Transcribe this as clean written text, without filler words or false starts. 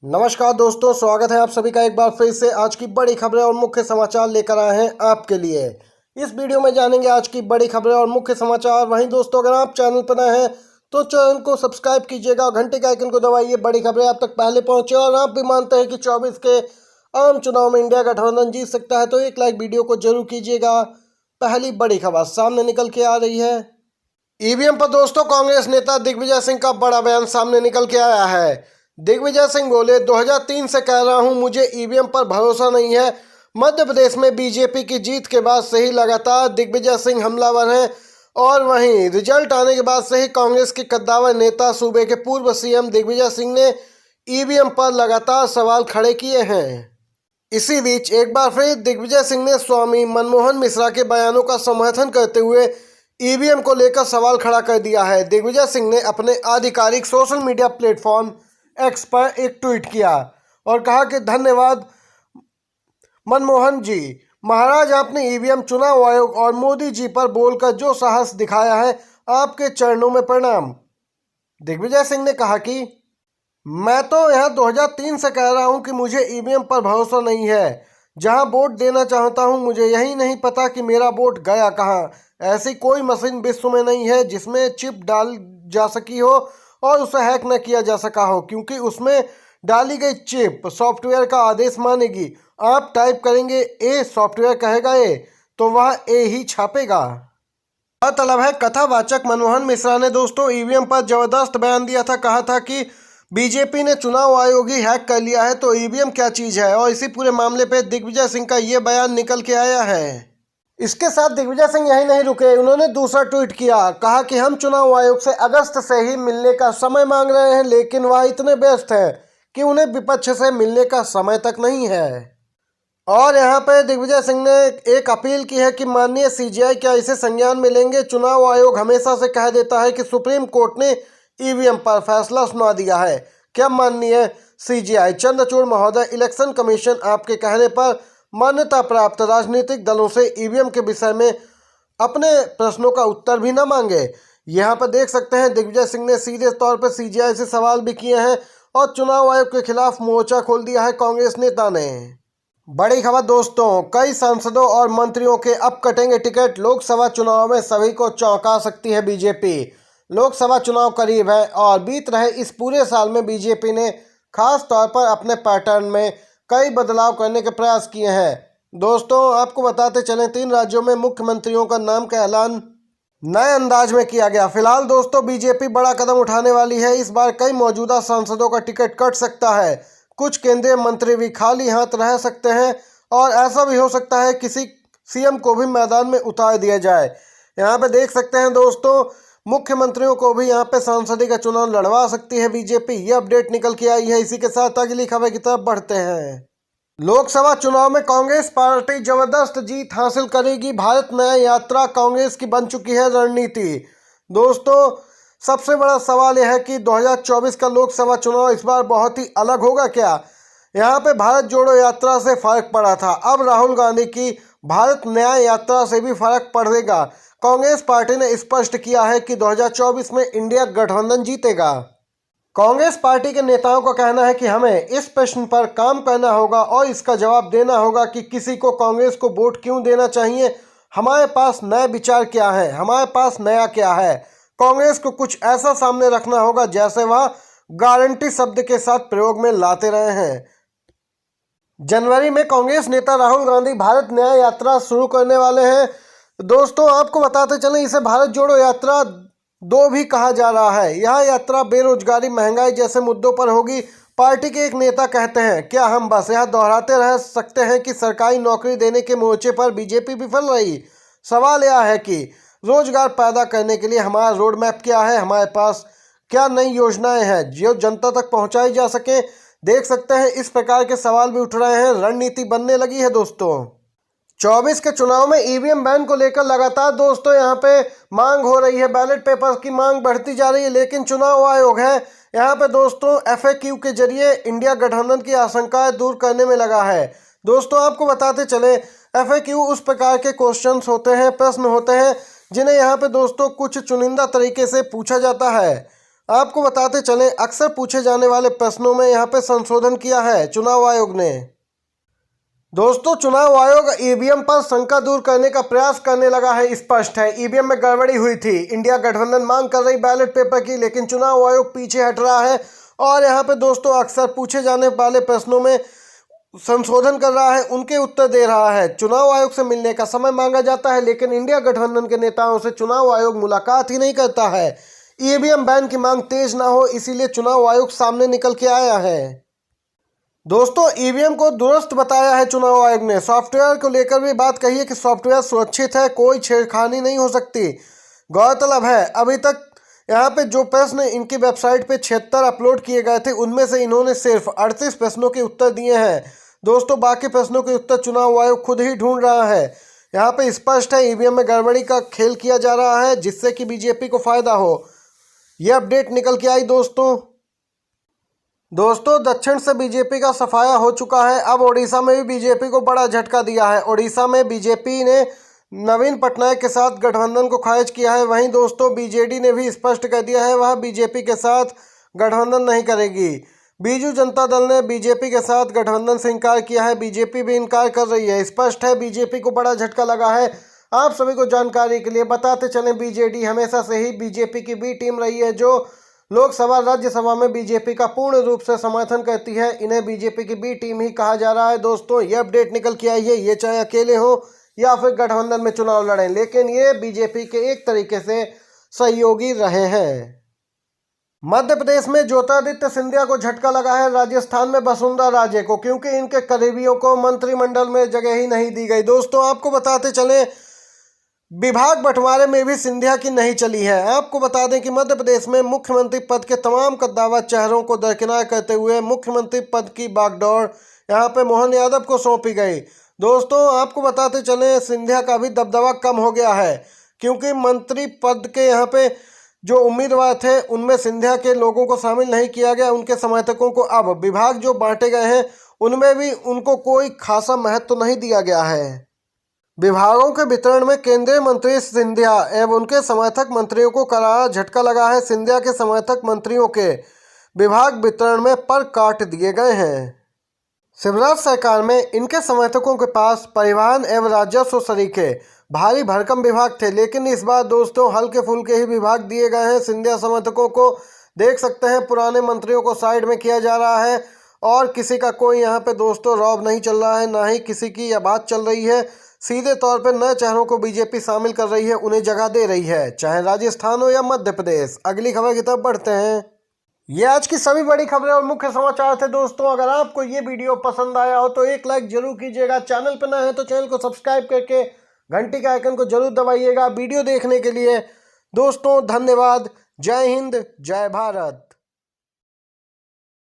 नमस्कार दोस्तों, स्वागत है आप सभी का एक बार फिर से। आज की बड़ी खबरें और मुख्य समाचार लेकर आए हैं आपके लिए। इस वीडियो में जानेंगे आज की बड़ी खबरें और मुख्य समाचार। वहीं दोस्तों, अगर आप चैनल पर नए हैं तो चैनल को सब्सक्राइब कीजिएगा और घंटे के आइकन को दबाइए। बड़ी खबरें आप तक पहले पहुंचे और आप भी मानते हैं कि 24 के आम चुनाव में इंडिया गठबंधन जीत सकता है तो एक लाइक वीडियो को जरूर कीजिएगा। पहली बड़ी खबर सामने निकल के आ रही है। ईवीएम पर दोस्तों, कांग्रेस नेता दिग्विजय सिंह का बड़ा बयान सामने निकल के आया है। दिग्विजय सिंह बोले, 2003 से कह रहा हूं, मुझे ईवीएम पर भरोसा नहीं है। मध्य प्रदेश में बीजेपी की जीत के बाद से ही लगातार दिग्विजय सिंह हमलावर हैं और वहीं रिजल्ट आने के बाद से ही कांग्रेस के कद्दावर नेता सूबे के पूर्व सीएम दिग्विजय सिंह ने ईवीएम पर लगातार सवाल खड़े किए हैं। इसी बीच एक बार फिर दिग्विजय सिंह ने स्वामी मनमोहन मिश्रा के बयानों का समर्थन करते हुए ईवीएम को लेकर सवाल खड़ा कर दिया है। दिग्विजय सिंह ने अपने आधिकारिक सोशल मीडिया प्लेटफॉर्म एक्स पर एक ट्वीट किया और कहा कि धन्यवाद मनमोहन जी महाराज, आपने ईवीएम, चुनाव आयोग और मोदी जी पर बोलकर जो साहस दिखाया है, आपके चरणों में प्रणाम। दिग्विजय सिंह ने कहा कि मैं तो यह 2003 से कह रहा हूं कि मुझे ईवीएम पर भरोसा नहीं है। जहां वोट देना चाहता हूं, मुझे यही नहीं पता कि मेरा वोट गया कहां। ऐसी कोई मशीन विश्व में नहीं है जिसमें चिप डाल जा सकी हो और उसे हैक न किया जा सका हो, क्योंकि उसमें डाली गई चिप सॉफ्टवेयर का आदेश मानेगी। आप टाइप करेंगे ए, सॉफ्टवेयर कहेगा ए, तो वह ए ही छापेगा। मतलब है, कथावाचक मनमोहन मिश्रा ने दोस्तों ईवीएम पर जबरदस्त बयान दिया था। कहा था कि बीजेपी ने चुनाव आयोग ही हैक कर लिया है तो ईवीएम क्या चीज है। और इसी पूरे मामले पे दिग्विजय सिंह का ये बयान निकल के आया है। इसके साथ दिग्विजय सिंह यही नहीं रुके, उन्होंने दूसरा ट्वीट किया। कहा कि हम चुनाव आयोग से अगस्त से ही मिलने का समय मांग रहे हैं, लेकिन वह इतने व्यस्त हैं कि उन्हें विपक्ष से मिलने का समय तक नहीं है। और यहाँ पे दिग्विजय सिंह ने एक अपील की है कि माननीय सीजीआई क्या इसे संज्ञान में लेंगे। चुनाव आयोग हमेशा से कह देता है कि सुप्रीम कोर्ट ने ईवीएम पर फैसला सुना दिया है। क्या माननीय सीजीआई चंद्रचूड़ महोदय, इलेक्शन कमीशन आपके कहने पर मान्यता प्राप्त राजनीतिक दलों से ईवीएम के विषय में अपने प्रश्नों का उत्तर भी न मांगे। यहाँ पर देख सकते हैं दिग्विजय सिंह ने सीधे तौर पर सीजीआई से सवाल भी किए हैं और चुनाव आयोग के खिलाफ मोर्चा खोल दिया है कांग्रेस नेता ने। बड़ी खबर दोस्तों, कई सांसदों और मंत्रियों के अब कटेंगे टिकट। लोकसभा चुनाव में सभी को चौंका सकती है बीजेपी। लोकसभा चुनाव करीब है और बीत रहे इस पूरे साल में बीजेपी ने खास तौर पर अपने पैटर्न में कई बदलाव करने के प्रयास किए हैं। दोस्तों, आपको बताते चलें, 3 राज्यों में मुख्यमंत्रियों का नाम का ऐलान नए अंदाज में किया गया। फिलहाल दोस्तों, बीजेपी बड़ा कदम उठाने वाली है। इस बार कई मौजूदा सांसदों का टिकट कट सकता है। कुछ केंद्रीय मंत्री भी खाली हाथ रह सकते हैं और ऐसा भी हो सकता है किसी सीएम को भी मैदान में उतार दिया जाए। यहाँ पे देख सकते हैं दोस्तों, मुख्यमंत्रियों को भी यहाँ पे सांसदी का चुनाव लड़वा सकती है बीजेपी। ये अपडेट निकल के आई है। इसी के साथ अगली खबर की तरफ बढ़ते हैं। लोकसभा चुनाव में कांग्रेस पार्टी जबरदस्त जीत हासिल करेगी। भारत नया यात्रा कांग्रेस की बन चुकी है रणनीति। दोस्तों, सबसे बड़ा सवाल यह है कि 2024 का लोकसभा चुनाव इस बार बहुत ही अलग होगा क्या। यहाँ पे भारत जोड़ो यात्रा से फर्क पड़ा था, अब राहुल गांधी की भारत न्याय यात्रा से भी फर्क पड़ेगा। कांग्रेस पार्टी ने स्पष्ट किया है कि 2024 में इंडिया गठबंधन जीतेगा। कांग्रेस पार्टी के नेताओं का कहना है कि हमें इस प्रश्न पर काम करना होगा और इसका जवाब देना होगा कि किसी को कांग्रेस को वोट क्यों देना चाहिए। हमारे पास नए विचार क्या है, हमारे पास नया क्या है। कांग्रेस को कुछ ऐसा सामने रखना होगा जैसे वह गारंटी शब्द के साथ प्रयोग में लाते रहे हैं। जनवरी में कांग्रेस नेता राहुल गांधी भारत न्याय यात्रा शुरू करने वाले हैं। दोस्तों, आपको बताते चलें, इसे भारत जोड़ो यात्रा 2 भी कहा जा रहा है। यह यात्रा बेरोजगारी, महंगाई जैसे मुद्दों पर होगी। पार्टी के एक नेता कहते हैं, क्या हम बस यह दोहराते रह सकते हैं कि सरकारी नौकरी देने के मोर्चे पर बीजेपी विफल रही। सवाल यह है कि रोजगार पैदा करने के लिए हमारा रोड मैप क्या है, हमारे पास क्या नई योजनाएं हैं जो जनता तक पहुंचाई जा सके। देख सकते हैं इस प्रकार के सवाल भी उठ रहे हैं। रणनीति बनने लगी है दोस्तों। 24 के चुनाव में ईवीएम बैन को लेकर लगातार दोस्तों यहाँ पे मांग हो रही है। बैलेट पेपर की मांग बढ़ती जा रही है, लेकिन चुनाव आयोग है यहाँ पे दोस्तों FAQ के जरिए इंडिया गठबंधन की आशंकाएं दूर करने में लगा है। दोस्तों, आपको बताते चले, FAQ उस प्रकार के क्वेश्चंस होते हैं, प्रश्न होते हैं जिन्हें यहाँ पे दोस्तों कुछ चुनिंदा तरीके से पूछा जाता है आपको बताते चलें, अक्सर पूछे जाने वाले प्रश्नों में यहाँ पे संशोधन किया है चुनाव आयोग ने। दोस्तों, चुनाव आयोग ईवीएम पर शंका दूर करने का प्रयास करने लगा है। स्पष्ट है, ईवीएम में गड़बड़ी हुई थी। इंडिया गठबंधन मांग कर रही बैलेट पेपर की, लेकिन चुनाव आयोग पीछे हट रहा है और यहाँ पे दोस्तों अक्सर पूछे जाने वाले प्रश्नों में संशोधन कर रहा है, उनके उत्तर दे रहा है। चुनाव आयोग से मिलने का समय मांगा जाता है, लेकिन इंडिया गठबंधन के नेताओं से चुनाव आयोग मुलाकात ही नहीं करता है। ईवीएम बैन की मांग तेज ना हो, इसीलिए चुनाव आयोग सामने निकल के आया है। दोस्तों, ईवीएम को दुरुस्त बताया है चुनाव आयोग ने। सॉफ्टवेयर को लेकर भी बात कही है कि सॉफ्टवेयर सुरक्षित है, कोई छेड़खानी नहीं हो सकती। गौरतलब है, अभी तक यहाँ पे जो प्रश्न इनकी वेबसाइट पे 76 अपलोड किए गए थे, उनमें से इन्होंने सिर्फ 38 प्रश्नों के उत्तर दिए हैं। दोस्तों, बाकी प्रश्नों के उत्तर चुनाव आयोग खुद ही ढूंढ रहा है। यहाँ पे स्पष्ट है, ईवीएम में गड़बड़ी का खेल किया जा रहा है, जिससे कि बीजेपी को फायदा हो। ये अपडेट निकल के आई दोस्तों, दक्षिण से बीजेपी का सफाया हो चुका है। अब ओडिशा में भी बीजेपी को बड़ा झटका दिया है। ओडिशा में बीजेपी ने नवीन पटनायक के साथ गठबंधन को खारिज किया है। वहीं दोस्तों, बीजेडी ने भी स्पष्ट कर दिया है वह बीजेपी के साथ गठबंधन नहीं करेगी। बीजू जनता दल ने बीजेपी के साथ गठबंधन से इनकार किया है। बीजेपी भी इनकार कर रही है। स्पष्ट है, बीजेपी को बड़ा झटका लगा है। आप सभी को जानकारी के लिए बताते चलें, बीजेडी हमेशा से ही बीजेपी की बी टीम रही है, जो लोकसभा राज्यसभा में बीजेपी का पूर्ण रूप से समर्थन करती है। इन्हें बीजेपी की बी टीम ही कहा जा रहा है। दोस्तों, ये अपडेट निकल के आई है, ये चाहे अकेले हो या फिर गठबंधन में चुनाव लड़ें, लेकिन ये बीजेपी के एक तरीके से सहयोगी रहे हैं। मध्य प्रदेश में ज्योतिरादित्य सिंधिया को झटका लगा है राजस्थान में वसुंधरा राजे को, क्योंकि इनके करीबियों को मंत्रिमंडल में जगह ही नहीं दी गई। दोस्तों, आपको बताते चलें, विभाग बंटवारे में भी सिंधिया की नहीं चली है। आपको बता दें कि मध्य प्रदेश में मुख्यमंत्री पद के तमाम कद्दावर चेहरों को दरकिनार करते हुए मुख्यमंत्री पद की बागडोर यहाँ पे मोहन यादव को सौंपी गई। दोस्तों, आपको बताते चलें, सिंधिया का भी दबदबा कम हो गया है, क्योंकि मंत्री पद के यहाँ पे जो उम्मीदवार थे उनमें सिंधिया के लोगों को शामिल नहीं किया गया। उनके समर्थकों को अब विभाग जो बांटे गए हैं उनमें भी उनको कोई खासा महत्व तो नहीं दिया गया है। विभागों के वितरण में केंद्रीय मंत्री सिंधिया एवं उनके समर्थक मंत्रियों को करारा झटका लगा है। सिंधिया के समर्थक मंत्रियों के विभाग वितरण में पर काट दिए गए हैं। शिवराज सरकार में इनके समर्थकों के पास परिवहन एवं राजस्व सरीखे भारी भरकम विभाग थे, लेकिन इस बार दोस्तों हल्के फुल्के ही विभाग दिए गए हैं। सिंधिया समर्थकों को देख सकते हैं, पुराने मंत्रियों को साइड में किया जा रहा है और किसी का कोई यहाँ पे दोस्तों रौब नहीं चल रहा है, ना ही किसी की यह बात चल रही है। सीधे तौर पर नए चेहरों को बीजेपी शामिल कर रही है, उन्हें जगह दे रही है, चाहे राजस्थान हो या मध्य प्रदेश। अगली खबर की तरफ बढ़ते हैं। ये आज की सभी बड़ी खबरें और मुख्य समाचार थे। दोस्तों, अगर आपको ये वीडियो पसंद आया हो तो एक लाइक जरूर कीजिएगा। चैनल पर नए हैं तो चैनल को सब्सक्राइब करके घंटी का आइकन को जरूर दबाइएगा। वीडियो देखने के लिए दोस्तों धन्यवाद। जय हिंद, जय भारत।